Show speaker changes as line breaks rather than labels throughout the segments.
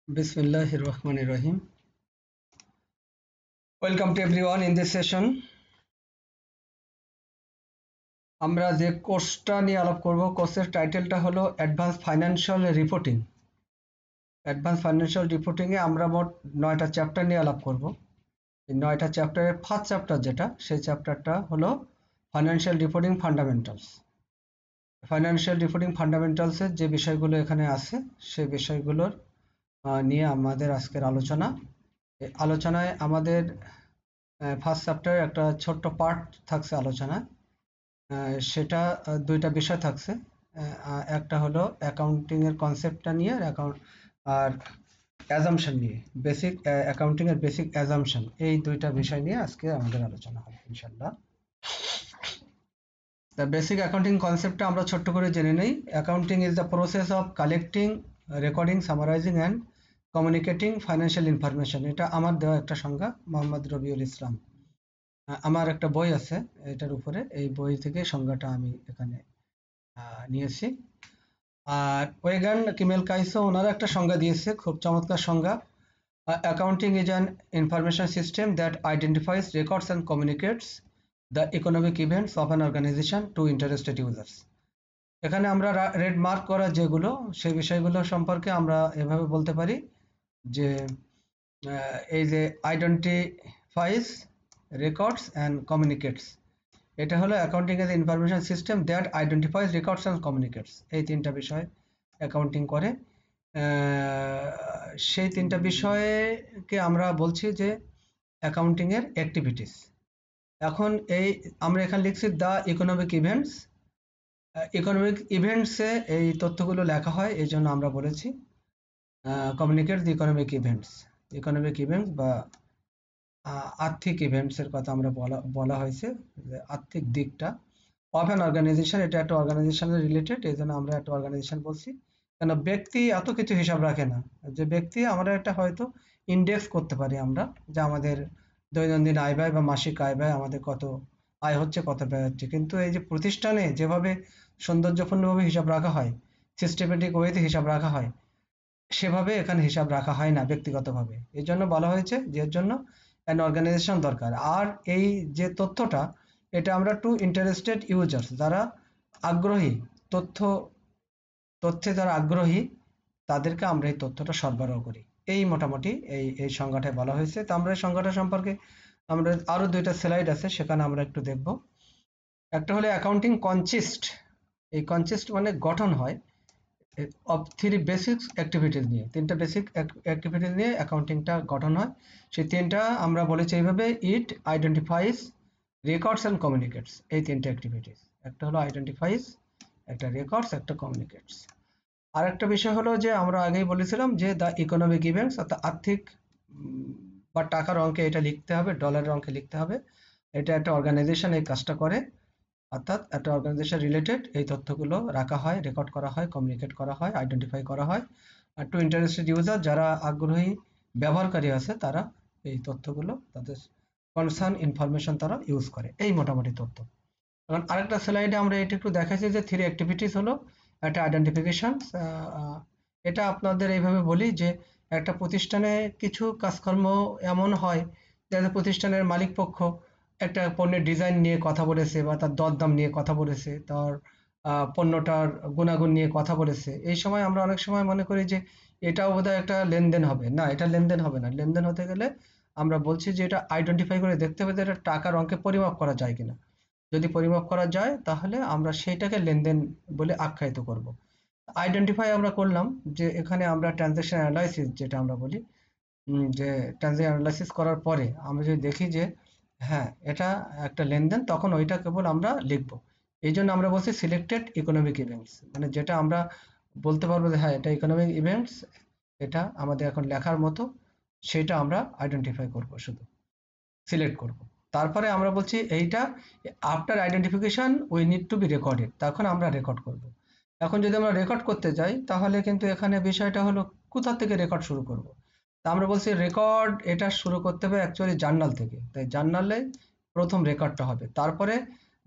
Bismillahir Rahmanir Rahim. Welcome to everyone in this session. আমরা যে কোর্সটা নিয়ে আলাপ করব, কোর্সের টাইটেলটা হলো advance financial reporting. Advance financial রিপোর্টিংয়ে আমরা মোট 9টা চ্যাপ্টার নিয়ে আলাপ করব। এই 9টা চ্যাপ্টারের ফার্স্ট চ্যাপ্টার যেটা, সেই চ্যাপ্টারটা হলো financial reporting fundamentals. Financial reporting ফান্ডামেন্টালসের যে বিষয়গুলো এখানে আছে, সেই বিষয়গুলোর নিয়ে আমাদের আজকের আলোচনা। এই আলোচনায় আমাদের ফার্স্ট চ্যাপ্টারে একটা ছোট্ট পার্ট থাকছে আলোচনায়। সেটা দুইটা বিষয় থাকছে। একটা হলো অ্যাকাউন্টিং এর কনসেপ্টটা নিয়ে, আর অ্যাজাম্পশন নিয়ে, বেসিক অ্যাকাউন্টিং এর বেসিক অ্যাজাম্পশন, এই দুইটা বিষয় নিয়ে আজকে আমাদের আলোচনা হবে ইনশাল্লাহ। দ্য বেসিক অ্যাকাউন্টিং কনসেপ্টটা আমরা ছোট্ট করে জেনে নেই। Accounting is the process of collecting, recording, summarising and communicating financial information. এটা আমার দেওয়া একটা সংজ্ঞা, মোহাম্মদ রবিউল ইসলাম। আমার একটা বই আছে এটার উপরে, এই বই থেকে সংজ্ঞাটা আমি এখানে নিয়েছি। আর ওয়েগান কিমেল কাইসো ওনারা একটা সংজ্ঞা দিয়েছে, খুব চমৎকার সংজ্ঞা। Accounting is an information system that identifies, records and communicates the economic events of an organisation to interested users. এখানে আমরা রেড মার্ক করা যেগুলো, সেই বিষয়গুলো সম্পর্কে আমরা এভাবে বলতে পারি যে এই যে আইডেন্টিফাইজ, রেকর্ডস অ্যান্ড কমিউনিকেটস, এটা হলো অ্যাকাউন্টিং এর information system that identifies, records and communicates. এই তিনটা বিষয় অ্যাকাউন্টিং করে। সেই তিনটা বিষয়কে আমরা বলছি যে অ্যাকাউন্টিং এর অ্যাক্টিভিটিস। এখন এই আমরা এখানে লিখছি দ্য ইকোনমিক ইভেন্টস। ইকোনমিক ইভেন্টসে এই তথ্যগুলো লেখা হয়, এই জন্য আমরা বলেছি কমিউনিকেট দি ইকোনমিক ইভেন্টস। ইকোনমিক ইভেন্টস বা আর্থিক ইভেন্টসের কথা আমরা বলা হয়েছে, যে আর্থিক দিকটা অফ অ্যান অর্গানাইজেশন, এটা একটা অর্গানাইজেশনের রিলেটেড, এই জন্য আমরা একটা অর্গানাইজেশন বলছি। কেন ব্যক্তি এত কিছু হিসাব রাখে না, যে ব্যক্তি আমরা একটা হয়তো ইন্ডেক্স করতে পারি আমরা, যে আমাদের দৈনন্দিন আয় ব্যয় বা মাসিক আয় ব্যয়, আমাদের কত আয় হচ্ছে কত ব্যয় হচ্ছে, কিন্তু এই যে প্রতিষ্ঠানে যেভাবে সৌন্দর্যপূর্ণভাবে হিসাব রাখা হয়, সিস্টেমেটিক ওয়েতে হিসাব রাখা হয়, সেভাবে এখানে হিসাব রাখা হয় না ব্যক্তিগতভাবে। এই জন্য বলা হয়েছে যে এর জন্য অ্যান অর্গানাইজেশন দরকার। আর এই যে তথ্যটা, এটা আমরা টু ইন্টারেস্টেড ইউজার্স, যারা আগ্রহী, তথ্যে যারা আগ্রহী, তাদেরকে আমরা এই তথ্যটা সরবরাহ করি। এই মোটামুটি এই সংজ্ঞাটায় বলা হয়েছে। তো আমরা এই সংজ্ঞাটা সম্পর্কে আমরা আরো দুইটা স্লাইড আছে, সেখানে আমরা একটু দেখব। একটা হলো অ্যাকাউন্টিং কনসিস্ট। এই কনসিস্ট মানে গঠন হয় অফ থ্রি বেসিক অ্যাক্টিভিটিস নিয়ে, তিনটা বেসিক অ্যাক্টিভিটিস নিয়ে অ্যাকাউন্টিংটা গঠন হয়। সেই তিনটা আমরা বলেছি এইভাবে: ইট আইডেন্টিফাইজ, রেকর্ডস অ্যান্ড কমিউনিকেটস। এই তিনটা অ্যাক্টিভিটিস, একটা হলো আইডেন্টিফাইজ, একটা রেকর্ডস, একটা কমিউনিকেটস। আর একটা বিষয় হলো যে আমরা আগেই বলেছিলাম যে দ্য ইকোনমিক ইভেন্টস, অর্থাৎ আর্থিক বা টাকার অঙ্কে এটা লিখতে হবে, ডলারের অঙ্কে লিখতে হবে। এটা একটা অর্গানাইজেশন এই কাজটা করে, অর্থাৎ একটা অর্গানাইজেশন রিলেটেড এই তথ্যগুলো রাখা হয়, রেকর্ড করা হয়, কমিউনিকেট করা হয়, আইডেন্টিফাই করা হয়। আর টু ইন্টারেস্টেড ইউজার, যারা আগ্রহী ব্যবহারকারী আছে, তারা এই তথ্যগুলো, তাদের কনসার্ন ইনফরমেশন তারা ইউজ করে। এই মোটামুটি তথ্য। এখন আরেকটা স্লাইডে আমরা এটা একটু দেখাচ্ছি যে থ্রি অ্যাক্টিভিটিস হলো একটা আইডেন্টিফিকেশন। এটা আপনাদের এইভাবে বলি যে একটা প্রতিষ্ঠানে কিছু কাজকর্ম এমন হয়, যাতে প্রতিষ্ঠানের মালিক পক্ষ একটা পণ্যের ডিজাইন নিয়ে কথা বলেছে, বা তার দরদাম নিয়ে কথা বলেছে, তার পণ্যটার গুণাগুণ নিয়ে কথা বলেছে। এই সময় আমরা অনেক সময় মনে করি যে এটাও বোধহয় একটা লেনদেন হবে। না, এটা লেনদেন হবে না। লেনদেন হতে গেলে আমরা বলছি যে এটা আইডেন্টিফাই করে দেখতে হবে যে এটা টাকার অঙ্কে পরিমাপ করা যায় কিনা। যদি পরিমাপ করা যায়, তাহলে আমরা সেইটাকে লেনদেন বলে আখ্যায়িত করব। আইডেন্টিফাই আমরা করলাম, যে এখানে আমরা ট্রানজাকশন অ্যানালাইসিস যেটা আমরা বলি, যে ট্রানজাকশন অ্যানালাইসিস করার পরে আমরা যদি দেখি যে হ্যাঁ এটা একটা লেনদেন, তখন ওইটা কেবল আমরা লিখব। এই জন্য আমরা বলছি সিলেক্টেড ইকোনমিক ইভেন্টস, মানে যেটা আমরা বলতে পারবো যে হ্যাঁ এটা ইকোনমিক ইভেন্টস, এটা আমাদের এখন লেখার মতো, সেটা আমরা আইডেন্টিফাই করব, শুধু সিলেক্ট করব। তারপরে আমরা বলছি এইটা after identification we need to B recorded, তখন আমরা রেকর্ড করব। এখন যদি আমরা রেকর্ড করতে যাই, তাহলে কিন্তু এখানে বিষয়টা হলো কোথা থেকে রেকর্ড শুরু করব। তা আমরা বলছি রেকর্ড এটা শুরু করতে হবে অ্যাকচুয়ালি জার্নাল থেকে। তাই জার্নালে প্রথম রেকর্ডটা হবে, তারপরে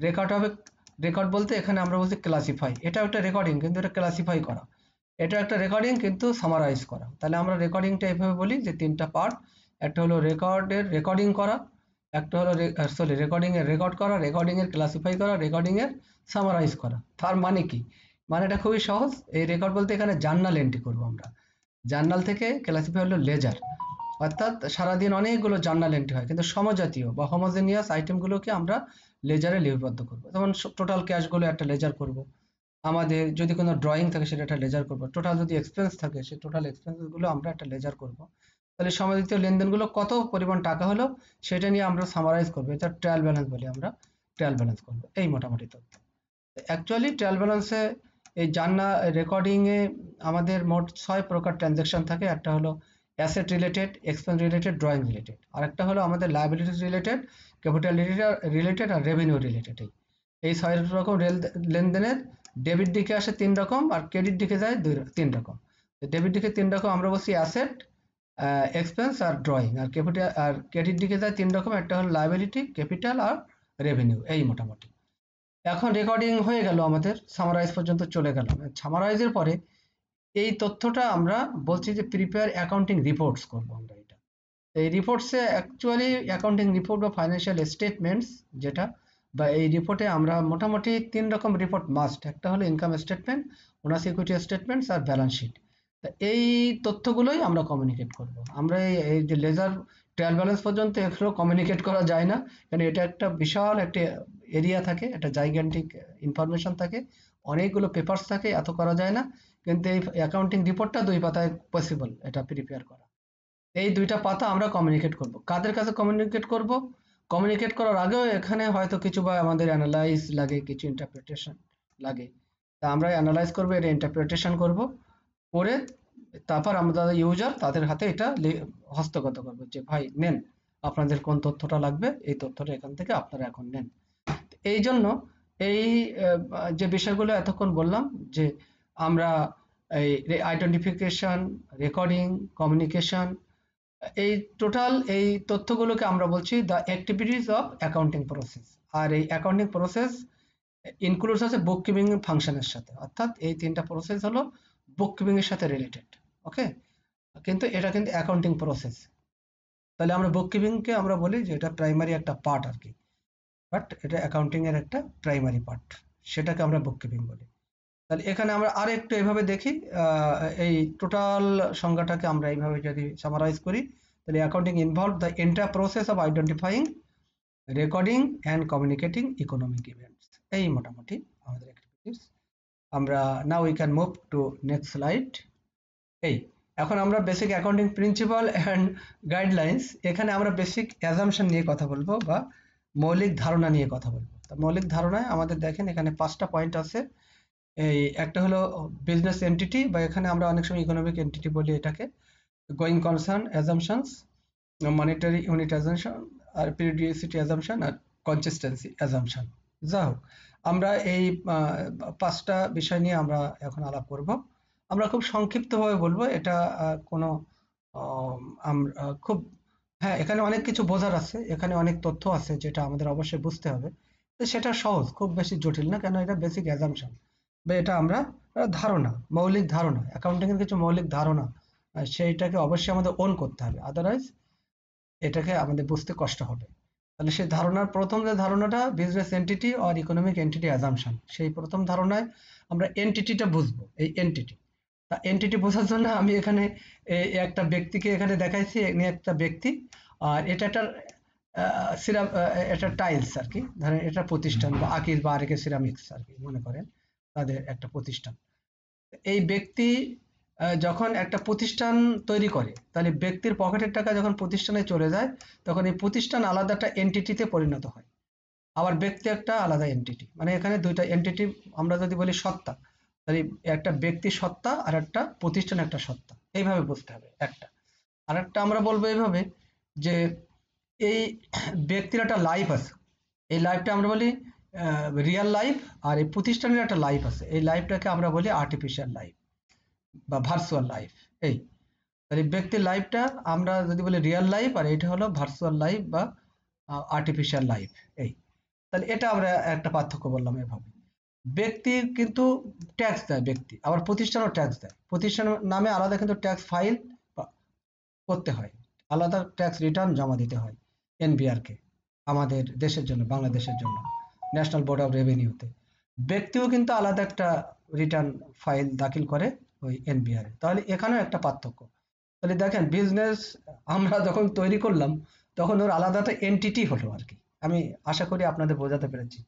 রেকর্ড হবে। রেকর্ড বলতে এখানে আমরা বলছি ক্লাসিফাই, এটা একটা রেকর্ডিং, কিন্তু এটা ক্লাসিফাই করা। এটা একটা রেকর্ডিং কিন্তু সামারাইজ করা। তাহলে আমরা রেকর্ডিংটা এভাবে বলি যে তিনটা পার্ট, একটা হলো রেকর্ডিং করা, একটা হলো রেকর্ডিং এর রেকর্ড করা, রেকর্ডিং এর ক্লাসিফাই করা, রেকর্ডিং এর সামারাইজ করা। তার মানে কি? মানে এটা খুবই সহজ। এই রেকর্ড বলতে এখানে জার্নাল এন্ট্রি করব আমরা। জার্নাল থেকে ক্লাসিফাই হলো লেজার, অর্থাৎ সারাদিন অনেকগুলো জার্নাল এন্ট্রি হয়, কিন্তু সমজাতীয় বা হোমোজেনিয়াস আইটেমগুলোকে আমরা লেজারে লিপিবদ্ধ করব। যেমন টোটাল ক্যাশগুলো একটা লেজার করব, আমাদের যদি কোনো ড্রয়িং থাকে সেটা একটা লেজার করব, টোটাল যদি এক্সপেন্স থাকে সেই টোটাল এক্সপেন্সেস গুলো আমরা একটা লেজার করব। তাহলে সমজাতীয় লেনদেনগুলো কত পরিমাণ টাকা হলো সেটা নিয়ে আমরা সামারাইজ করবো, এটা ট্রায়াল ব্যালেন্স বলি আমরা, ট্রায়াল ব্যালেন্স করবো, এই মোটামুটি তথ্য। অ্যাকচুয়ালি ট্রায়াল ব্যালেন্সে এই রেকর্ডিং এ আমাদের মোট 6 প্রকার ট্রানজাকশন থাকে। একটা হলো asset related, expense related, drawing related, আর একটা হলো আমাদের লায়াবিলিটিস রিলেটেড, ক্যাপিটাল রিলেটেড আর রেভিনিউ রিলেটেড। এই 6 রকম লেনদেনের ডেবিট দিকে আসে 3 রকম আর ক্রেডিট দিকে যায় 3 রকম। ডেবিট দিকে 3 রকম আমরা বলছি অ্যাসেট, এক্সপেন্স আর ড্রয়িং, আর ক্যাপিটাল আর ক্রেডিট দিকে যায় 3 রকম, একটা হলো লায়াবিলিটি, ক্যাপিটাল আর রেভিনিউ, এই মোটামুটি। এখন রেকর্ডিং হয়ে গেল, আমাদের সামারাইজ পর্যন্ত চলে গেল। সামারাইজের পরে এই তথ্যটা আমরা বলছি যে প্রিপেয়ার অ্যাকাউন্টিং রিপোর্টস করব আমরা। এটা এই রিপোর্টসে অ্যাকচুয়ালি অ্যাকাউন্টিং রিপোর্ট বা ফাইন্যান্সিয়াল স্টেটমেন্টস যেটা, বা এই রিপোর্টে আমরা মোটামুটি 3 রকম রিপোর্ট মাস্ট। একটা হলো income statement, owners equity statements আর ব্যালেন্স শিট। এই তথ্যগুলোই আমরা কমিউনিকেট করব। আমরা এই যে লেজার ট্রায়াল ব্যালেন্স পর্যন্ত এগুলো কমিউনিকেট করা যায় না, কারণ এটা একটা বিশাল একটা এরিয়া থাকে, একটা জাইগ্যান্টিক ইনফরমেশন থাকে, অনেকগুলো পেপারস থাকে, এত করা যায় না। কিন্তু এই অ্যাকাউন্টিং রিপোর্টটা 2 পাতায় পসিবল এটা প্রিপেয়ার করা। এই 2টা পাতা আমরা কমিউনিকেট করব। কাদের কাছে কমিউনিকেট করব? কমিউনিকেট করার আগেও এখানে হয়তো কিছু বা আমাদের অ্যানালাইজ লাগে, কিছু ইন্টারপ্রিটেশন লাগে। তা আমরা অ্যানালাইজ করব, এটা ইন্টারপ্রিটেশন করব, করে তারপর আমরা ইউজার তাদের হাতে এটা হস্তগত করবো যে ভাই নেন, আপনাদের কোন তথ্যটা লাগবে, এই তথ্যটা এখান থেকে আপনারা এখন নেন। এই জন্য এই যে বিষয়গুলো এতক্ষণ বললাম, যে আমরা এই আইডেন্টিফিকেশন, রেকর্ডিং, কমিউনিকেশন, এই টোটাল এই তথ্যগুলোকে আমরা বলছি the activities of accounting process. আর এই অ্যাকাউন্টিং প্রসেস ইনক্লুডস আছে বুক কিপিং ফাংশনের সাথে, অর্থাৎ এই 3টা প্রসেস হলো বুক কিপিং এর সাথে রিলেটেড। ওকে, কিন্তু এটা কিন্তু অ্যাকাউন্টিং প্রসেস। তাহলে আমরা বুক কিপিংকে আমরা বলি যে এটা প্রাইমারি একটা পার্ট আর কি, বাট এটা অ্যাকাউন্টিং এর একটা প্রাইমারি পার্ট, সেটাকে আমরা বুক কিপিং বলি। তাহলে এখানে আমরা আর একটু এভাবে দেখি, এই টোটাল সংজ্ঞাটাকে আমরা এইভাবে যদি সামারাইজ করি, তাহলে accounting involve the entire process of identifying, recording and communicating economic events. এই মোটামুটি আমাদের অ্যাক্টিভিটিস। আমরা নাও we can move to next slide. এই এখন আমরা basic accounting principal and guidelines, এখানে আমরা বেসিক অ্যাজাম্পশন নিয়ে কথা বলবো বা মৌলিক ধারণা নিয়ে কথা বলবো। তা মৌলিক ধারণায় আমাদের দেখেন এখানে 5টা পয়েন্ট আছে। এই একটা হলো বিজনেস এন্টিটি, বা এখানে আমরা অনেক সময় ইকোনমিক এন্টিটি বলি এটাকে, going concern assumptions, monetary unit assumption, আর পিরিয়ডিসিটি অ্যাজাম্পশন, আর কনসিস্টেন্সি অ্যাজাম্পশন। যা হোক, আমরা এই 5টা বিষয় নিয়ে আমরা এখন আলাপ করব। আমরা খুব সংক্ষিপ্তভাবে বলবো, এটা কোনো আমরা খুব, হ্যাঁ এখানে অনেক কিছু বোঝার আছে, এখানে অনেক তথ্য আছে যেটা আমাদের অবশ্যই বুঝতে হবে। তো সেটা সহজ, খুব বেশি জটিল না, কেন এটা বেসিক অ্যাজাম্পশন বা এটা আমরা ধারণা, মৌলিক ধারণা, অ্যাকাউন্টিং এর কিছু মৌলিক ধারণা, সেইটাকে অবশ্যই আমাদের ওন করতে হবে, আদারওয়াইজ এটাকে আমাদের বুঝতে কষ্ট হবে। তাহলে সেই ধারণার প্রথম যে ধারণাটা business entity or economic entity assumption, সেই প্রথম ধারণায় আমরা এন্টিটিটা বুঝবো। এই এন্টিটি, তা এন্টিটি বোঝার জন্য আমি এখানে একটা ব্যক্তিকে এখানে দেখাইছি, এখানে একটা ব্যক্তি, আর এটা একটা সিরাম, এটা টাইলস আর কি, ধরেন এটা প্রতিষ্ঠান বা আকিজ বা আরেকে সিরামিক্স আর কি মনে করেন, তাদের একটা প্রতিষ্ঠান। এই ব্যক্তি যখন একটা প্রতিষ্ঠান তৈরি করে, তাহলে ব্যক্তির পকেটের টাকা যখন প্রতিষ্ঠানে চলে যায়, তখন এই প্রতিষ্ঠান আলাদা একটা এন্টিটিতে পরিণত হয়, আবার ব্যক্তি একটা আলাদা এন্টিটি। মানে এখানে 2টা এন্টিটি, আমরা যদি বলি সত্তা, তাহলে একটা ব্যক্তি সত্তা আর একটা প্রতিষ্ঠান একটা সত্তা, এইভাবে বুঝতে হবে একটা। আর একটা আমরা বলবো এইভাবে যে এই ব্যক্তির একটা লাইফ আছে, এই লাইফটা আমরা বলি রিয়েল লাইফ, আর এই প্রতিষ্ঠানের একটা লাইফ আছে, এই লাইফটাকে আমরা বলি আর্টিফিশিয়াল লাইফ বা ভার্চুয়াল লাইফ। এই তাহলে ব্যক্তির লাইফটা আমরা যদি বলি রিয়েল লাইফ, আর এটা হলো ভার্চুয়াল লাইফ বা আর্টিফিশিয়াল লাইফ। এই তাহলে এটা আমরা একটা পার্থক্য বললাম এভাবে। ব্যক্তি কিন্তু ট্যাক্স দেয়, ব্যক্তি আবার প্রতিষ্ঠানও ট্যাক্স দেয়, প্রতিষ্ঠানের নামে আলাদা কিন্তু ট্যাক্স ফাইল করতে হয়, আলাদা ট্যাক্স রিটার্ন জমা দিতে হয় এনবিআর কে, আমাদের দেশের জন্য, বাংলাদেশের জন্য, ন্যাশনাল বোর্ড অফ রেভিনিউতে। ব্যক্তিও কিন্তু আলাদা একটা রিটার্ন ফাইল দাখিল করে ওই এনবিআর। তাহলে এখানেও একটা পার্থক্য। তাহলে দেখেন বিজনেস আমরা যখন তৈরি করলাম তখন ওর আলাদা একটা এন্টিটি হলো আর কি। আমি আশা করি আপনাদের বোঝাতে পেরেছি।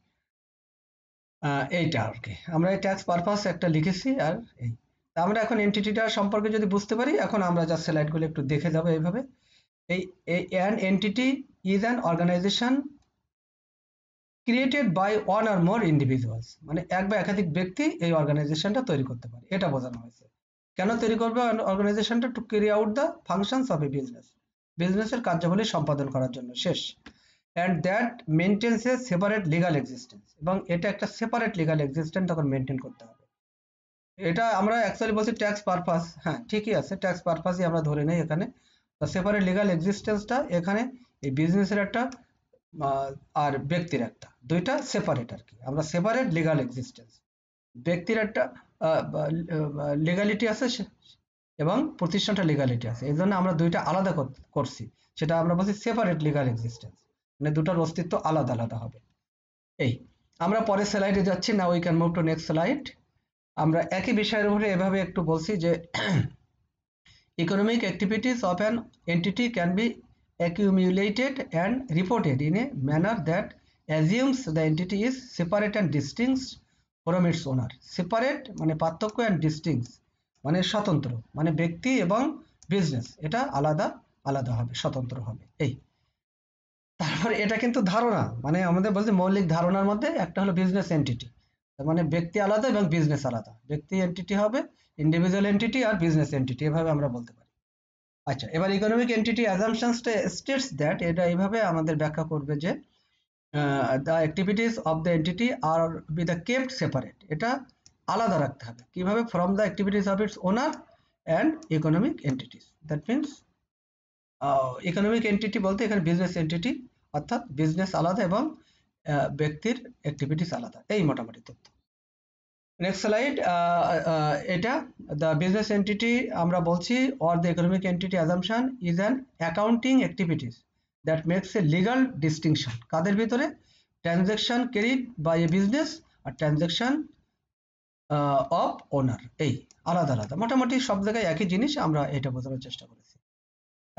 এইটা আর কি আমরা এই ট্যাক্স পারপাস একটা লিখেছি। আর এই তা আমরা এখন এন্টিটিটা সম্পর্কে যদি বুঝতে পারি, এখন আমরা যা স্লাইডগুলো একটু দেখে যাবো এইভাবে। এই an entity is an organization created by one or more individuals, মানে এক বা একাধিক ব্যক্তি এই অর্গানাইজেশনটা তৈরি করতে পারে, এটা বোঝানো হয়েছে। কেন তৈরি করবে অর্গানাইজেশনটা? To carry out the functions of a business, বিজনেসের কার্যাবলী সম্পাদন করার জন্য, শেষ। And that maintains a separate legal existence, এবং এটা একটা সেপারেট লিগাল এক্সিস্টেন্স তখন মেনটেন করতে হবে। এটা আমরা অ্যাকচুয়ালি বলছি ট্যাক্স পারপাস, হ্যাঁ ঠিকই আছে, ট্যাক্স পারপাসই আমরা ধরে নেই এখানে। তো সেপারেট লিগাল এক্সিস্টেন্সটা এখানে এই বিজনেসের একটা আর ব্যক্তির একটা, দুইটা সেপারেট আর কি। আমরা সেপারেট লিগাল এক্সিস্টেন্স, ব্যক্তির একটা লিগালিটি আছে এবং প্রতিষ্ঠানটা লিগালিটি আছে, এই জন্য আমরা দুইটা আলাদা করছি, সেটা আমরা বলছি সেপারেট লিগাল এক্সিস্টেন্স, মানে দুটার অস্তিত্ব আলাদা আলাদা হবে। এই আমরা পরের স্লাইডে যাচ্ছি না, we can move to next slide. আমরা একই বিষয়ের উপরে এভাবে একটু বলছি যে economic activities of an entity can be accumulated and reported in a manner that assumes the entity is separate and distinct from its owner. Separate মানে পার্থক্য, and distinct মানে স্বতন্ত্র, মানে ব্যক্তি এবং বিজনেস এটা আলাদা আলাদা হবে, স্বতন্ত্র হবে। এই তারপর এটা কিন্তু ধারণা, মানে আমাদের বলছে মৌলিক ধারণার মধ্যে একটা হলো বিজনেস এন্টিটি, তার মানে ব্যক্তি আলাদা এবং বিজনেস আলাদা। ব্যক্তি এন্টিটি হবে ইন্ডিভিজুয়াল এন্টিটি, আর বিজনেস এন্টিটি, এভাবে আমরা বলতে পারি। আচ্ছা, এবার ইকোনমিক এন্টিটি অ্যাজাম্পশনসটা স্টেটস দ্যাট, এটা এইভাবে আমাদের ব্যাখ্যা করবে যে the activities of the entity are be the kept separate, এটা আলাদা রাখতে হবে কিভাবে? From the activities of its owner and economic entities. That means economic entity বলতে এখানে বিজনেস এন্টিটি, অর্থাৎ বিজনেস আলাদা এবং ব্যক্তির অ্যাক্টিভিটিস আলাদা, এই মোটামুটি তথ্য। Next slide. এটা দ্য বিজনেস এন্টিটি আমরা বলছি or the economic entity assumption is an accounting activities that makes a legal distinction, কাদের ভিতরে? Transaction carried by a business আর ট্রানজ্যাকশন অফ ওনার, এই আলাদা আলাদা, মোটামুটি সব জায়গায় একই জিনিস, আমরা এটা বোঝানোর চেষ্টা করেছি।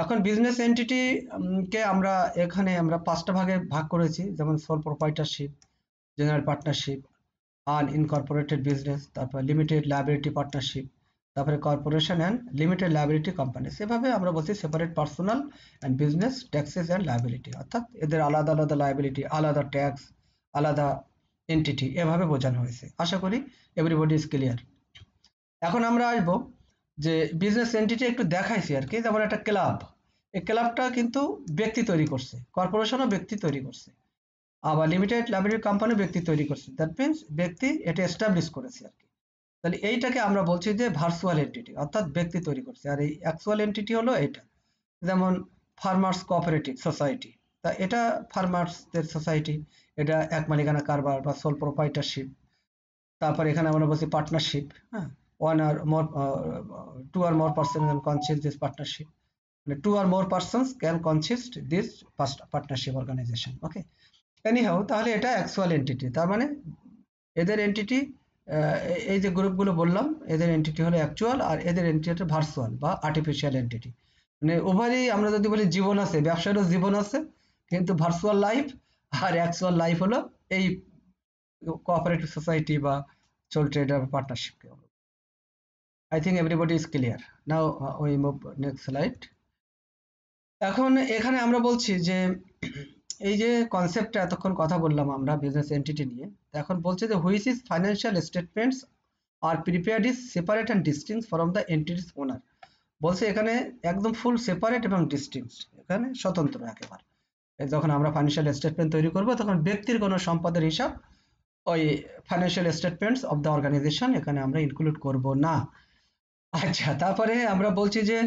এখন বিজনেস এন্টিটি কে আমরা এখানে আমরা 5টা ভাগে ভাগ করেছি, যেমন sole proprietorship, general partnership, unincorporated business, তারপর লিমিটেড লায়াবিলিটি পার্টনারশিপ, তারপরে corporation and limited liability company. সেভাবে আমরা বলছি separate personal and business taxes and liability, অর্থাৎ এদের আলাদা আলাদা লায়াবিলিটি, আলাদা ট্যাক্স, আলাদা এন্টিটি, এভাবে বোঝানো হয়েছে। আশা করি এভরিবডি ইজ ক্লিয়ার। এখন আমরা আসবো যে বিজনেস এন্টিটি একটু দেখাইছি আর কি, যেমন একটা ক্লাব, এই ক্লাবটা কিন্তু ব্যক্তি তৈরি করছে, কর্পোরেশনও ব্যক্তি তৈরি করছে, আবার লিমিটেড লায়াবিলিটি কোম্পানি ব্যক্তি তৈরি করছে। দ্যাট মিনস ব্যক্তি এটা এস্টাবলিশ করেছে আর কি। তাহলে এইটাকে আমরা বলছি যে ভার্চুয়াল এন্টিটি, অর্থাৎ ব্যক্তি তৈরি করছে। আর এই অ্যাকচুয়াল এন্টিটি হলো এটা, যেমন ফার্মার্স কোঅপারেটিভ সোসাইটি, তা এটা ফার্মার্সদের সোসাইটি, এটা এক মালিকানা কারবার বা সোল প্রোপাইটারশিপ। তারপর এখানে আমরা বলছি পার্টনারশিপ, হ্যাঁ, one or more, two or more person can consist this partnership, মানে two or more persons can consist this partnership organization. Okay, anyhow, তাহলে এটা অ্যাকচুয়াল এন্টিটি, তার মানে এদের এন্টিটি, এই যে গ্রুপগুলো বললাম এদের এন্টিটি হলো অ্যাকচুয়াল, আর এদের এন্টিটি হলো ভার্চুয়াল বা আর্টিফিশিয়াল এন্টিটি। মানে উভয়ই আমরা যদি বলি জীবন আছে, ব্যবসারও জীবন আছে, কিন্তু ভার্চুয়াল লাইফ আর অ্যাকচুয়াল লাইফ হলো এই কোঅপারেটিভ সোসাইটি বা sole trader partnership. I think everybody is clear now, we move next slide. এখন এখানে আমরা বলছি যে এই যে কনসেপ্টটা এতক্ষণ কথা বললাম আমরা বিজনেস এন্টিটি নিয়ে, এখন বলছে যে which is financial statements are prepared is separate and distinct from the entity's owner. বলছে এখানে একদম ফুল সেপারেট এবং ডিস্টিংক্ট, এখানে স্বতন্ত্র একেবারে। যখন আমরা ফাইন্যান্সিয়াল স্টেটমেন্ট তৈরি করব তখন ব্যক্তির কোনো সম্পদের হিসাব ওই financial statements of the organisation এখানে আমরা ইনক্লুড করব না। আচ্ছা, তারপরে আমরা বলছি যে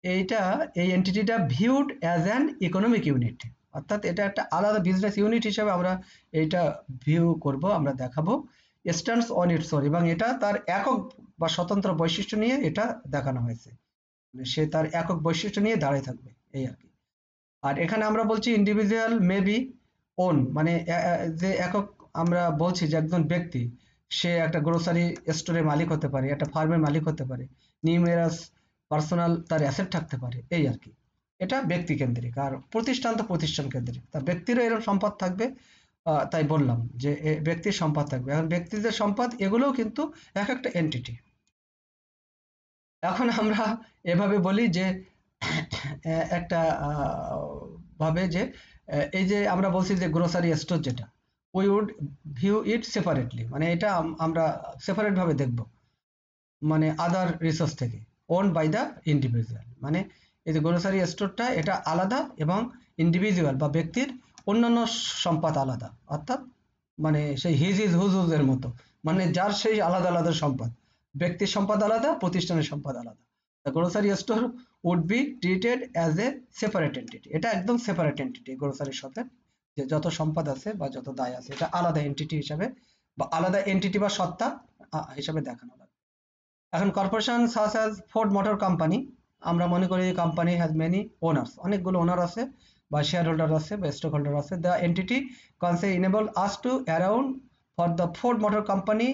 এইটা, এই এন্টিটিটা viewed as an economic unit, অর্থাৎ এটা একটা আলাদা বিজনেস ইউনিট হিসেবে আমরা এইটা ভিউ করব, আমরা দেখাবো। স্ট্যান্ডস অন ইটস ওন, এবং এটা তার একক বা স্বতন্ত্র বৈশিষ্ট্য নিয়ে এটা দেখানো হয়েছে, মানে সে তার একক বৈশিষ্ট্য নিয়ে দাঁড়িয়ে থাকবে, এই আর কি। আর এখানে আমরা বলছি ইন্ডিভিজুয়াল মেবি ওন, মানে যে একক, আমরা বলছি যে একজন ব্যক্তি সে একটা গ্রোসারি স্টোরের মালিক হতে পারে, একটা ফার্মের মালিক হতে পারে, নিউমেরাস পার্সোনাল তার অ্যাসেট থাকতে পারে, এই আর কি। এটা ব্যক্তি কেন্দ্রিক, আর প্রতিষ্ঠান তো প্রতিষ্ঠান কেন্দ্রিক, তা ব্যক্তিরও এরকম সম্পদ থাকবে। তাই বললাম যে ব্যক্তির সম্পদ থাকবে। এখন ব্যক্তিদের সম্পদ এগুলোও কিন্তু এক একটা এন্টিটি। এখন আমরা এভাবে বলি যে একটা ভাবে যে এই যে আমরা বলছি যে গ্রোসারি স্টোর যেটা, we would view it separately, মানে এটা আমরা সেপারেট ভাবে দেখব, মানে আদার রিসোর্স থেকে, ওন বাই দ্য ইন্ডিভিজুয়াল, মানে এই যে গ্রোসারি স্টোরটা এটা আলাদা, এবং ইন্ডিভিজুয়াল বা ব্যক্তির অন্যান্য সম্পদ আলাদা, অর্থাৎ মানে সেই হিজ ইজ হুজ হুজ এর মতো, মানে যার সেই আলাদা আলাদা সম্পদ, ব্যক্তির সম্পদ আলাদা, প্রতিষ্ঠানের সম্পদ আলাদা। The grocery store would be treated as a separate entity, এটা একদম সেপারেট এন্টিটি গ্রোসারির সাথে, যে যত সম্পদ আছে বা যত দায় আছে এটা আলাদা এন্টিটি হিসাবে, বা আলাদা এন্টিটি বা সত্তা হিসাবে দেখানো লাগে। এখন corporation such as Ford Motor company, আমরা মনে করি কোম্পানি হ্যাজ মেনি ওনার্স, অনেকগুলো ওনার আছে বা শেয়ার হোল্ডার আছে বা স্টক হোল্ডার আছে। দ্য এন্টিটি কনসে enable us to around for the Ford Motor Company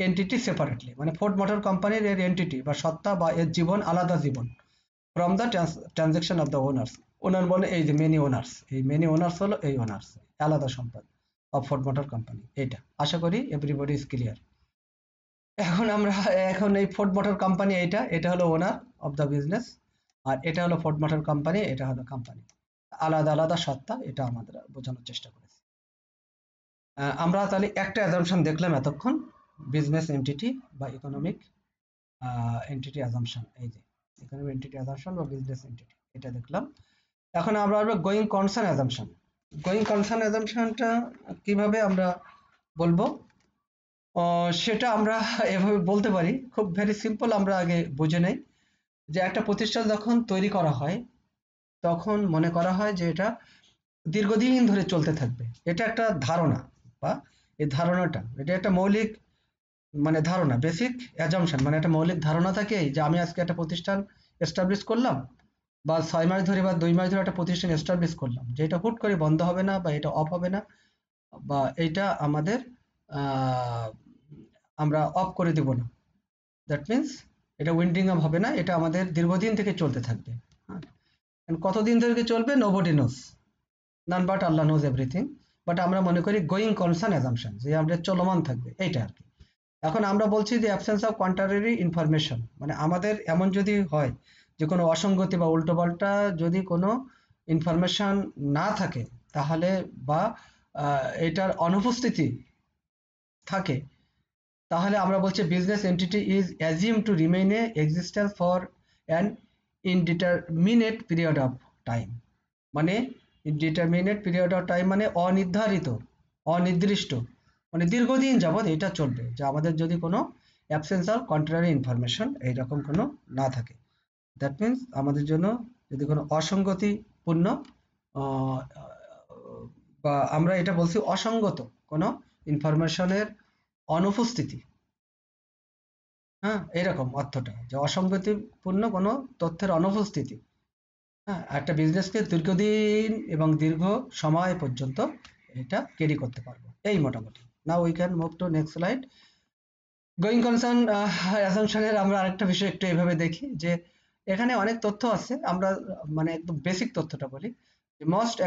entity separately, মানে ফোর্ড মোটর কোম্পানির এর এন্টিটি বা সত্তা বা এর জীবন আলাদা জীবন, from the transaction of the owners. Owner বলে এই যে মেনি ওনার্স, এই মেনি ওনার্স হলো এই ওনার্স, আলাদা সম্পদ অফ ফোর্ড মোটর কোম্পানি। এইটা আশা করি এভরিবডি ইজ ক্লিয়ার। এখন আমরা এখন এই ফোর্ড মোটর কোম্পানি, এটা এটা হলো ওনার অফ দ্য বিজনেস, আর এটা হলো ফোর্ড মোটর কোম্পানি, এটা হলো কোম্পানি, আলাদা আলাদা সত্তা, এটা আমাদের বোঝানোর চেষ্টা করেছি। আমরা তাহলে একটা অ্যাজাম্পশন দেখলাম এতক্ষণ, বিজনেস এন্টিটি বা ইকোনমিক এন্টিটি অ্যাজাম্পশন, এই যে ইকোনমিক এন্টিটি অ্যাজাম্পশন বা বিজনেস এন্টিটি, এটা দেখলাম। এখন আমরা আসবো going concern assumption. Going concern অ্যাজাম্পশনটা কিভাবে আমরা বলবো, সেটা আমরা এভাবে বলতে পারি, খুব ভেরি সিম্পল, আমরা আগে বুঝে নেই যে একটা প্রতিষ্ঠান যখন তৈরি করা হয় তখন মনে করা হয় যে এটা দীর্ঘদিন ধরে চলতে থাকবে, এটা একটা ধারণা, বা এই ধারণাটা এটা একটা মৌলিক মানে ধারণা, বেসিক অ্যাজাম্পশন, মানে একটা মৌলিক ধারণা থাকে যে আমি আজকে একটা প্রতিষ্ঠান এস্টাবলিশ করলাম, বা 6 মাস ধরে বা 2 মাস ধরে একটা প্রতিষ্ঠান এস্টাবলিশ করলাম, যে এটা হুট করে বন্ধ হবে না বা এটা অফ হবে না, বা এইটা আমাদের আহ, আমরা অফ করে দেব না, দ্যাট মিন্স এটা উইন্ডিং আপ হবে না, এটা আমাদের দীর্ঘদিন থেকে চলতে থাকবে। হ্যাঁ, কতদিন ধরে চলবে nobody knows, none but Allah knows everything, but আমরা মনে করি গোয়িং কনসার্ন অ্যাজাম্পশন, যে আমাদের চলমান থাকবে, এইটা আর কি। এখন আমরা বলছি যে অ্যাবসেন্স অফ কন্ট্রারি ইনফরমেশন, মানে আমাদের এমন যদি হয় যে কোনো অসঙ্গতি বা উল্টোপাল্টা যদি কোনো ইনফরমেশন না থাকে, তাহলে বা এটার অনুপস্থিতি থাকে, তাহলে আমরা বলছি business entity is assume to remain A existence for an indeterminate period of time, মানে ইনডিটারমিনেট পিরিয়ড অফ টাইম মানে অনির্ধারিত, অনির্দিষ্ট, মানে দীর্ঘদিন যাবৎ এটা চলবে, যে আমাদের যদি কোনো অ্যাবসেন্স অফ কন্ট্রারি ইনফরমেশন এইরকম কোনো না থাকে। দ্যাট মিন্স আমাদের জন্য যদি কোনো অসঙ্গতিপূর্ণ আহ, বা আমরা এটা বলছি অসঙ্গত কোনো ইনফরমেশনের অনুপস্থিতি, হ্যাঁ, এরকম অর্থটা, যে অসঙ্গতিপূর্ণ কোনো তথ্যের অনুপস্থিতি, হ্যাঁ, একটা বিজনেসকে দীর্ঘদিন এবং দীর্ঘ সময় পর্যন্ত এটা ক্যারি করতে পারবো, এই মোটামুটি। Now we can move to next slide. Going concern অ্যাসাম্পশনের আমরা আরেকটা বিষয় একটু এভাবে দেখি, যে এখানে অনেক তথ্য আছে, আমরা মানে একদম বেসিক তথ্যটা বলি। Most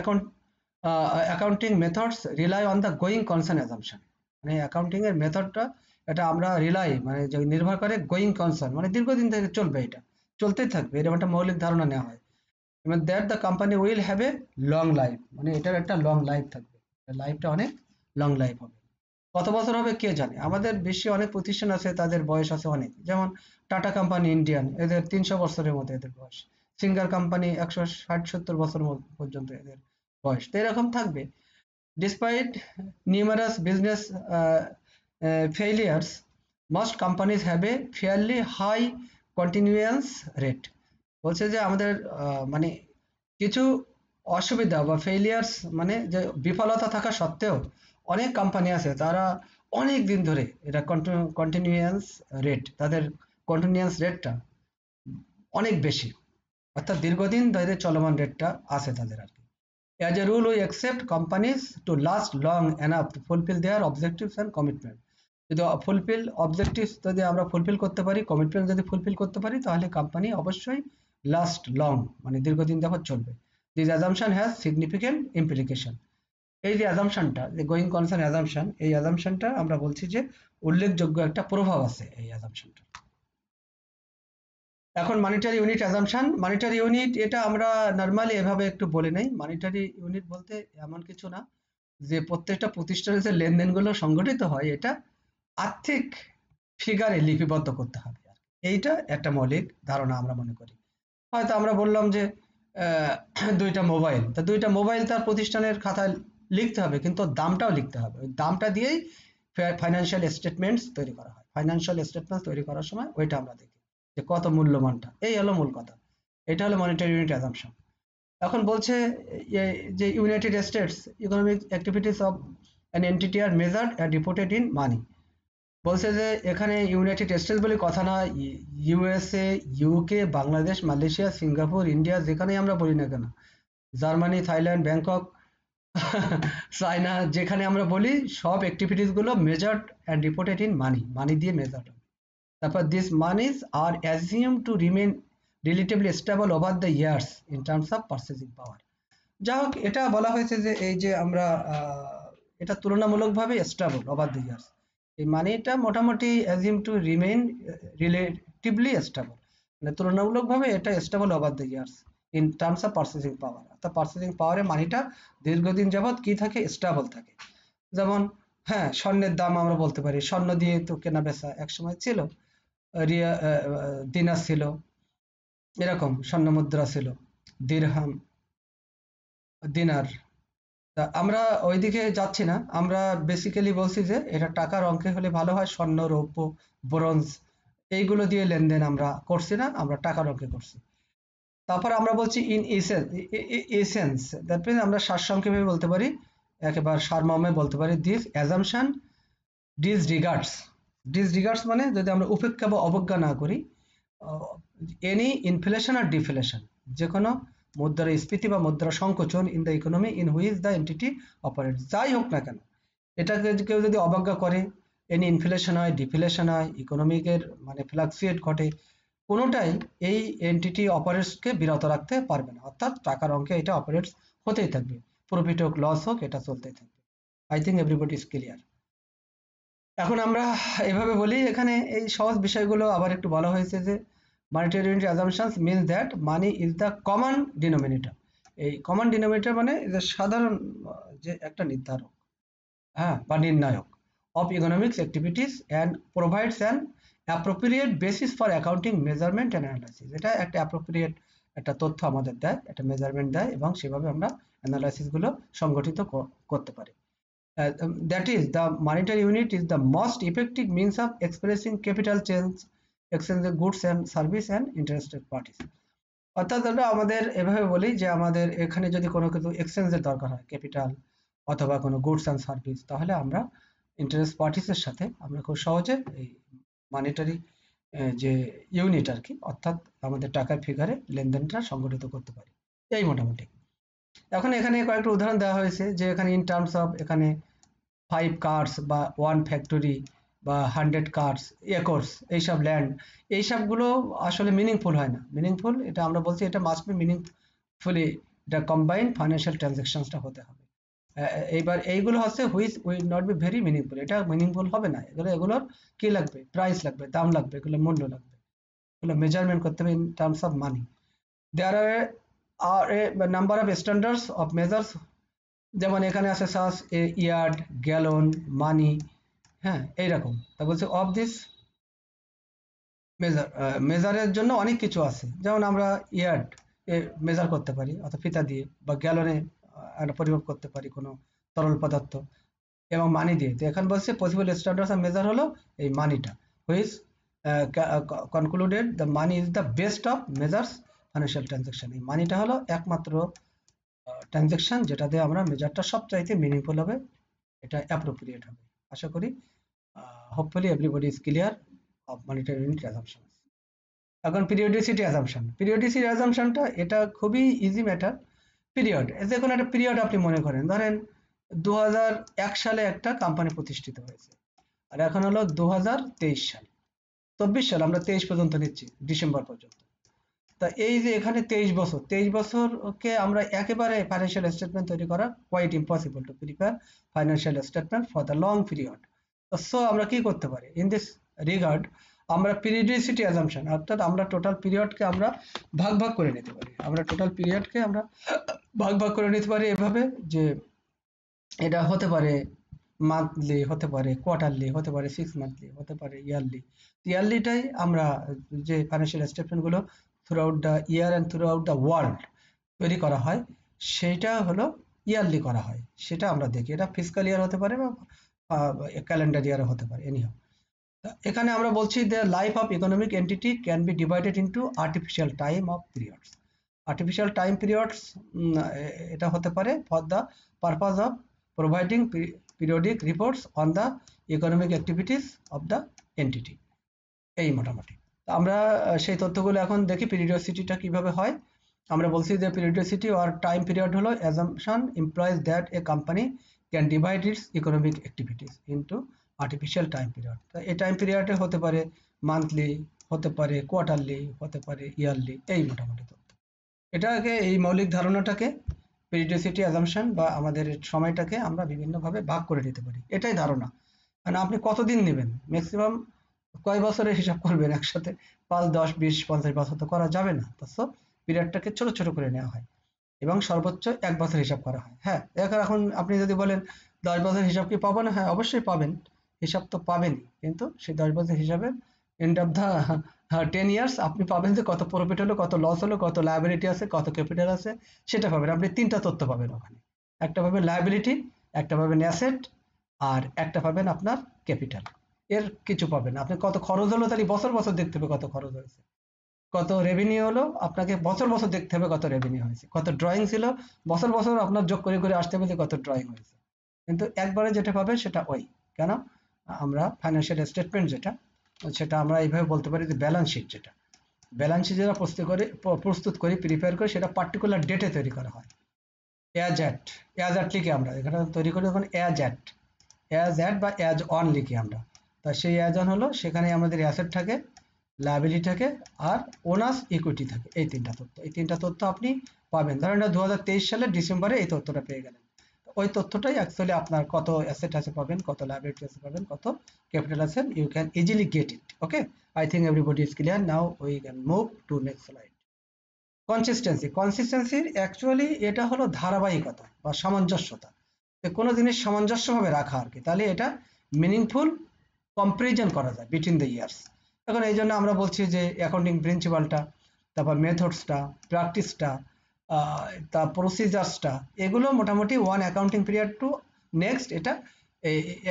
accounting methods rely on the going concern assumption, মানে অ্যাকাউন্টিং এর মেথডটা এটা আমরা রিলাই মানে যে নির্ভর করে গোয়িং কনসার্ন, মানে দীর্ঘদিন থেকে চলবে, এটা চলতেই থাকবে, এরকম একটা মৌলিক ধারণা নেওয়া হয়। এবং that the company will have a long life, মানে এটার একটা লং লাইফ থাকবে, লাইফটা অনেক লং লাইফ হবে। কত বছর হবে কে জানে, আমাদের বিশ্বে অনেক প্রতিষ্ঠান আছে তাদের বয়স আছে অনেক, যেমন টাটা কোম্পানি ইন্ডিয়ান, এদের 300 বছরের মতো এদের বয়স, সিঙ্গার কোম্পানি 160-70 বছর পর্যন্ত এদের বয়স, তো এরকম থাকবে। Despite numerous business failures, most companies have a fairly high continuance rate, বলছে যে আমাদের মানে কিছু অসুবিধা বা ফেলিয়ার্স, মানে যে বিফলতা থাকা সত্ত্বেও অনেক কোম্পানি আছে তারা অনেক দিন ধরে এটা কন্টিনিউয়াস রেট, তাদের কন্টিনিউয়াস রেটটা অনেক বেশি, অর্থাৎ দীর্ঘদিন ধরে চলমান রেটটা আছে তাদের আর কি। As a rule, we accept companies to last long enough to fulfill their objectives and commitment. যদি ফুলফিল অবজেক্টিভস যদি আমরা ফুলফিল করতে পারি, কমিটমেন্ট যদি ফুলফিল করতে পারি, তাহলে কোম্পানি অবশ্যই লাস্ট লং, মানে দীর্ঘদিন যাবত চলবে। This assumption has significant implication. এই যে অ্যাজাম্পশনটা, যে গোয়িং কনসার্ন অ্যাজাম্পশন, এই অ্যাজাম্পশনটা আমরা বলছি যে উল্লেখযোগ্য একটা প্রভাব আছে এই অ্যাজাম্পশনটা। এখন monetary unit assumption, monetary unit এটা আমরা নর্মালি এভাবে একটু বলে নেই। মনিটারি ইউনিট বলতে এমন কিছু না যে প্রত্যেকটা প্রতিষ্ঠানে যে লেনদেনগুলো সংগঠিত হয় এটা আর্থিক ফিগারে লিপিবদ্ধ করতে হবে। এইটা একটা মৌলিক ধারণা আমরা মনে করি। হয়তো আমরা বললাম যে দুইটা মোবাইল, তা দুইটা মোবাইল তার প্রতিষ্ঠানের খাতায় লিখতে হবে, কিন্তু দামটাও লিখতে হবে। ওই দামটা দিয়েই ফাইন্যান্সিয়াল স্টেটমেন্টস তৈরি করা হয়। ফাইন্যান্সিয়াল স্টেটমেন্টস তৈরি করার সময় ওইটা আমরা দেখি যে কত মূল্যমানটা, এই হলো মূল কথা। এটা হলো মনিটারি ইউনিট অ্যাজাম্পশন। এখন বলছে যে United States economic activities of an entity are measured and reported in money. বলছে যে এখানে ইউনাইটেড স্টেটস বলে কথা না, USA, UK, Bangladesh, Malaysia, Singapore, India, যেখানেই আমরা বলি না কেন, জার্মানি, থাইল্যান্ড, ব্যাংকক, চায়না, যেখানে আমরা বলি সব অ্যাক্টিভিটিস গুলো measured and reported in money, money দিয়ে মেজার্ড। তারপর this monies are assume to remain relatively stable over the years in terms of purchasing power. যা হোক, এটা বলা হয়েছে যে এই যে আমরা এটা তুলনামূলকভাবে স্টেবল ওভার দ্য ইয়ার্স। এই মানিটা মোটামুটি assume to remain relatively stable, মানে তুলনামূলকভাবে এটা stable over the years in terms of purchasing power. অর্থাৎ পারচেজিং পাওয়ারে মানিটা দীর্ঘদিন যাবৎ কি থাকে, স্টেবল থাকে। যেমন হ্যাঁ, স্বর্ণের দাম আমরা বলতে পারি, স্বর্ণ দিয়ে তো কেনা বেচা একসময় ছিল, রিয়া দিনার ছিল, এরকম স্বর্ণ মুদ্রা ছিল, দিরহাম, দিনার। তা আমরা ওইদিকে যাচ্ছি না, আমরা বেসিক্যালি বলছি যে এটা টাকার অঙ্কে হলে ভালো হয়। স্বর্ণ, রৌপ্য, ব্রোঞ্জ এইগুলো দিয়ে লেনদেন আমরা করছি না, আমরা টাকার অঙ্কে করছি। তারপর আমরা বলছি ইন এসেন্স, দ্যাট মিনস আমরা সারসংক্ষেপে বলতে পারি, একেবারে সারমর্মে বলতে পারি, দিস অ্যাজাম্পশন ডিসরিগার্ডস। ডিসরিগার্ডস মানে যদি আমরা উপেক্ষা বা অবজ্ঞা না করি এনি ইনফ্লেশন আর ডিফ্লেশন, যে কোনো মুদ্রাস্ফীতি বা মুদ্রা সংকোচন in the economy in which the entity operate, যাই হোক না কেন, এটাকে কেউ যদি অবজ্ঞা করে, এনি ইনফ্লেশন হয়, ডিফ্লেশন হয়, ইকোনমিকের মানে ফ্লাকচুয়েট ঘটে, কোনোটাই এই এন্টিটি অপারেটসকে বিরত রাখতে পারবে না। অর্থাৎ টাকার অঙ্কে এটা অপারেটস হতেই থাকবে, প্রফিট হোক লস হোক, এটা চলতেই থাকবে। I think everybody is clear. এখন আমরা এভাবে বলি, এখানে এই সহজ বিষয়গুলো আবার একটু বলা হয়েছে যে monetary unit assumptions means that money is the common denominator. এই কমন ডিনোমিনেটর মানে যে সাধারণ যে একটা নির্ধারক, হ্যাঁ, বা নির্ণায়ক of economics activities and provides an appropriate basis for accounting measurement and analysis. এটা একটা অ্যাপ্রোপ্রিয়েট একটা তথ্য আমাদের দেয়, একটা মেজারমেন্ট দেয়, এবং সেভাবে আমরা অ্যানালাইসিসগুলো সংগঠিত করতে পারি। That is, the monetary unit is the most effective means of expressing capital change, exchange of goods and service and interested parties. অর্থাৎ আমরা আমাদের এভাবে বলি যে আমাদের এখানে যদি কোনো কিছু এক্সচেঞ্জের দরকার হয়, ক্যাপিটাল অথবা কোনো গুডস অ্যান্ড সার্ভিস, তাহলে আমরা ইন্টারেস্ট পার্টিসের সাথে আমরা খুব সহজে এই মানিটারি যে ইউনিট আর কি, অর্থাৎ আমাদের টাকার ফিগারে লেনদেনটা সংগঠিত করতে পারি, এই মোটামুটি। এখন এখানে কয়েকটা উদাহরণ দেওয়া হয়েছে যে এখানে ইন টার্মস অফ, এখানে 5 কার্স বা 1 ফ্যাক্টরি বা 100 কার্স, একর্স, এইসব ল্যান্ড, এইসবগুলো আসলে মিনিংফুল হয় না। মিনিংফুল এটা আমরা বলছি এটা মাস্ট বি মিনিংফুলি, এটা কম্বাইন্ড ফাইন্যান্সিয়াল ট্রানজাকশনসটা হতে হবে। এইবার এইগুলো হচ্ছে which will not be very meaningful, এটা মিনিংফুল হবে না। এগুলোর কি লাগবে, প্রাইস লাগবে, দাম লাগবে, এগুলো মূল্য লাগবে, এগুলো মেজারমেন্ট করতে হবে in terms of money. There are a number of standards of measures, যেমন এখানে আছে সাস ইয়ার্ড, গ্যালন, মানি, হ্যাঁ, এইরকম। তা বলছে অফ দিস মেজার, মেজারের জন্য অনেক কিছু আছে, যেমন আমরা ইয়ার্ড মেজার করতে পারি অর্থাৎ ফিতা দিয়ে, বা গ্যালনে একটা পরিমাপ করতে পারি কোনো তরল পদার্থ, এবং মানি দিয়ে। তো এখন বলছে পসিবল স্ট্যান্ডার্ডস অফ মেজার হলো এই মানিটা, which concluded the money is the best of measures financial transaction. এই মানিটা হলো একমাত্র ট্রানজাকশন যেটা দিয়ে আমরা মেজারটা সবচাইতে মিনিংফুল হবে, এটা অ্যাপ্রোপ্রিয়েট হবে। আশা করি Hopefully everybody is clear of monetary unit assumptions. এখন পিরিয়ডিসিটি অ্যাজাম্পশন, পিরিয়ডিসিটি অ্যাজাম্পশনটা এটা খুবই ইজি ম্যাটার। পিরিয়ড, যে কোনো একটা পিরিয়ড আপনি মনে করেন, ধরেন 2001 সালে একটা কোম্পানি প্রতিষ্ঠিত হয়েছে, আর এখন হলো 2023 সাল, 24 সাল, আমরা 23 পর্যন্ত নিচ্ছি, ডিসেম্বর পর্যন্ত। তা এই যে এখানে 23 বছর, 23 বছরকে আমরা একেবারে ফাইন্যান্সিয়াল স্টেটমেন্ট তৈরি করা quite impossible to prepare financial statement for the long period. So আমরা কি করতে পারি ইন দিস রিগার্ড, আমরা পিরিয়ডিসিটি অ্যাজাম্পশন, অর্থাৎ আমরা টোটাল পিরিয়ডকে আমরা ভাগ ভাগ করে নিতে পারি। আমরা টোটাল পিরিয়ডকে আমরা ভাগ ভাগ করে নিতে পারি এভাবে যে এটা হতে পারে মান্থলি, হতে পারে কোয়ার্টারলি, হতে পারে 6 মান্থলি, হতে পারে ইয়ারলি। ইয়ারলিটাই আমরা যে ফাইন্যান্সিয়াল স্টেটমেন্টগুলো throughout the year and throughout the world তৈরি করা হয়, সেইটা হলো ইয়ারলি করা হয়, সেটা আমরা দেখি। এটা ফিসকাল ইয়ার হতে পারে বা ক্যালেন্ডার ইয়ারও হতে পারে, এনিহাউ। এখানে আমরা বলছি the life of economic entity can be divided into artificial time of periods. Artificial time periods এটা হতে পারে for the purpose of providing periodic reports on the economic activities of the entity। এই মোটামুটি আমরা সেই তথ্যগুলো এখন দেখি পিরিয়ডিসিটিটা কিভাবে হয়। আমরা বলছি যে পিরিয়ডিসিটি অর টাইম পিরিয়ড হলো assumption implies that a company can divide its economic activities into artificial time period। এই টাইম পিরিয়ডে হতে পারে মান্থলি, হতে পারে কোয়ার্টারলি, হতে পারে ইয়ারলি, এই মোটামুটি তথ্য। এটাকে, এই মৌলিক ধারণাটাকে পিরিয়ডিসিটি অ্যাজাম্পশন বা আমাদের সময়টাকে আমরা বিভিন্নভাবে ভাগ করে নিতে পারি, এটাই ধারণা। মানে আপনি কতদিন নেবেন, ম্যাক্সিমাম কয় বছরের হিসাব করবেন একসাথে, 5, 10, 20, 50 বছর তো করা যাবে না। তো পিরিয়ডটাকে ছোট ছোট করে নেওয়া হয় এবং সর্বোচ্চ 1 বছর হিসাব করা হয়। হ্যাঁ, এখন আপনি যদি বলেন 10 বছর হিসাব কি পাবো না, হ্যাঁ অবশ্যই পাবেন, হিসাব তো পাবেনই, কিন্তু সেই 10 বছর হিসাবে এন্ড অফ দ্য 10 ইয়ার্স আপনি পাবেন যে কত প্রফিট হলো, কত লস হলো, কত লায়াবিলিটি আছে, কত ক্যাপিটাল আছে, সেটা পাবেন। আপনি 3টা তথ্য পাবেন ওখানে, একটা পাবেন লায়াবিলিটি, একটা পাবেন অ্যাসেট, আর একটা পাবেন আপনার ক্যাপিটাল। এর কিছু পাবেন, আপনি কত খরচ হলো তাহলে বছর বছর দেখতে হবে কত খরচ হয়েছে, কত রেভিনিউ হলো আপনাকে বছর বছর দেখতে হবে কত রেভিনিউ হয়েছে, কত ড্রয়িং ছিল বছর বছর আপনার যোগ করে করে আসতে হবে যে কত ড্রয়িং হয়েছে। কিন্তু একবারে যেটা পাবে সেটা ওই, কেন আমরা ফাইন্যান্সিয়াল স্টেটমেন্ট যেটা, সেটা আমরা এইভাবে বলতে পারি যে ব্যালেন্স শিট, যেটা ব্যালেন্স শিট যেটা প্রস্তুত করি প্রিপেয়ার করি, সেটা পার্টিকুলার ডেটে তৈরি করা হয়। অ্যাজ অ্যাট লিখে আমরা এখানে তৈরি করি, যখন অ্যাজ অ্যাট বা অ্যাজ অন লিখি আমরা। তা সেই অ্যাজ অন হলো সেখানে আমাদের অ্যাসেট থাকে, লায়াবিলিটি থাকে, আর ওনার্স ইকুইটি থাকে। এই 3টা তথ্য, এই 3টা তথ্য আপনি পাবেন। ধরেন 2023 সালের ডিসেম্বরে এই তথ্যটা পেয়ে গেলেন, ওই তথ্যটাই অ্যাকচুয়ালি আপনার কত অ্যাসেট আছে পাবেন, কত লায়াবিলিটি আছে পাবেন, কত ক্যাপিটাল আছে, you can easily get it. Okay, I think everybody is clear. Now we can move to next slide. কনসিস্টেন্সির অ্যাকচুয়ালি এটা হলো ধারাবাহিকতা বা সামঞ্জস্যতা, কোনো জিনিস সামঞ্জস্যভাবে রাখা আর কি, তাহলে এটা মিনিংফুল কম্পারিজন করা যায় বিটুইন দ্য ইয়ার্স। এখন এই জন্য আমরা বলছি যে অ্যাকাউন্টিং প্রিন্সিপালটা, তারপর মেথডসটা, প্র্যাকটিসটা, তা প্রসিজার্সটা, এগুলো মোটামুটি one accounting period to next,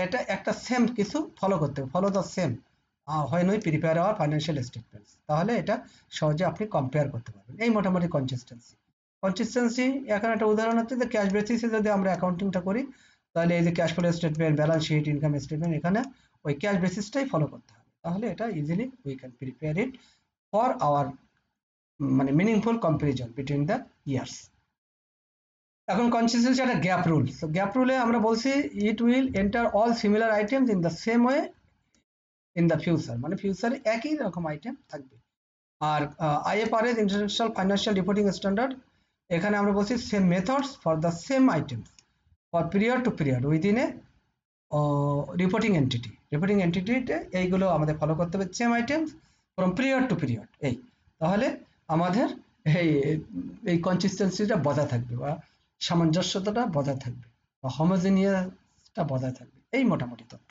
এটা একটা সেম কিছু ফলো করতে হবে, ফলো দ্য সেম হয় নয় প্রিপেয়ার আওয়ার ফাইন্যান্সিয়াল স্টেটমেন্টস, তাহলে এটা সহজে আপনি কম্পেয়ার করতে পারবেন। এই মোটামুটি কনসিস্টেন্সি এখন একটা উদাহরণ হচ্ছে যে ক্যাশ বেসিসে যদি আমরা অ্যাকাউন্টিংটা করি, তাহলে এই যে cash flow statement, balance sheet, income statement, এখানে ওই ক্যাশ বেসিসটাই ফলো করতে হবে, তাহলে এটা easily we can prepare it for our মানে meaningful comparison between the years. এখন কনসিস্টেন্সি একটা গ্যাপ রুল। তো গ্যাপ রুলে আমরা বলছি it will enter all similar items in the same way in the future, মানে ফিউচারে একই রকম আইটেম থাকবে। আর IFRS international financial reporting standard, এখানে আমরা বলছি same methods for the same items for period to period within a reporting এন্টিটিতে এইগুলো আমাদের ফলো করতে হবে, same items from period to period. এই তাহলে আমাদের এই এই কনসিস্টেন্সিটা বজায় থাকবে বা সামঞ্জস্যতাটা বজায় থাকবে বা হোমোজিনিয়াসটা বজায় থাকবে, এই মোটামুটি তথ্য।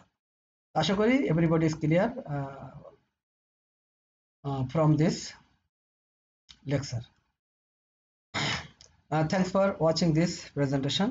আশা করি everybody is clear from this lecture. Thanks for watching this presentation.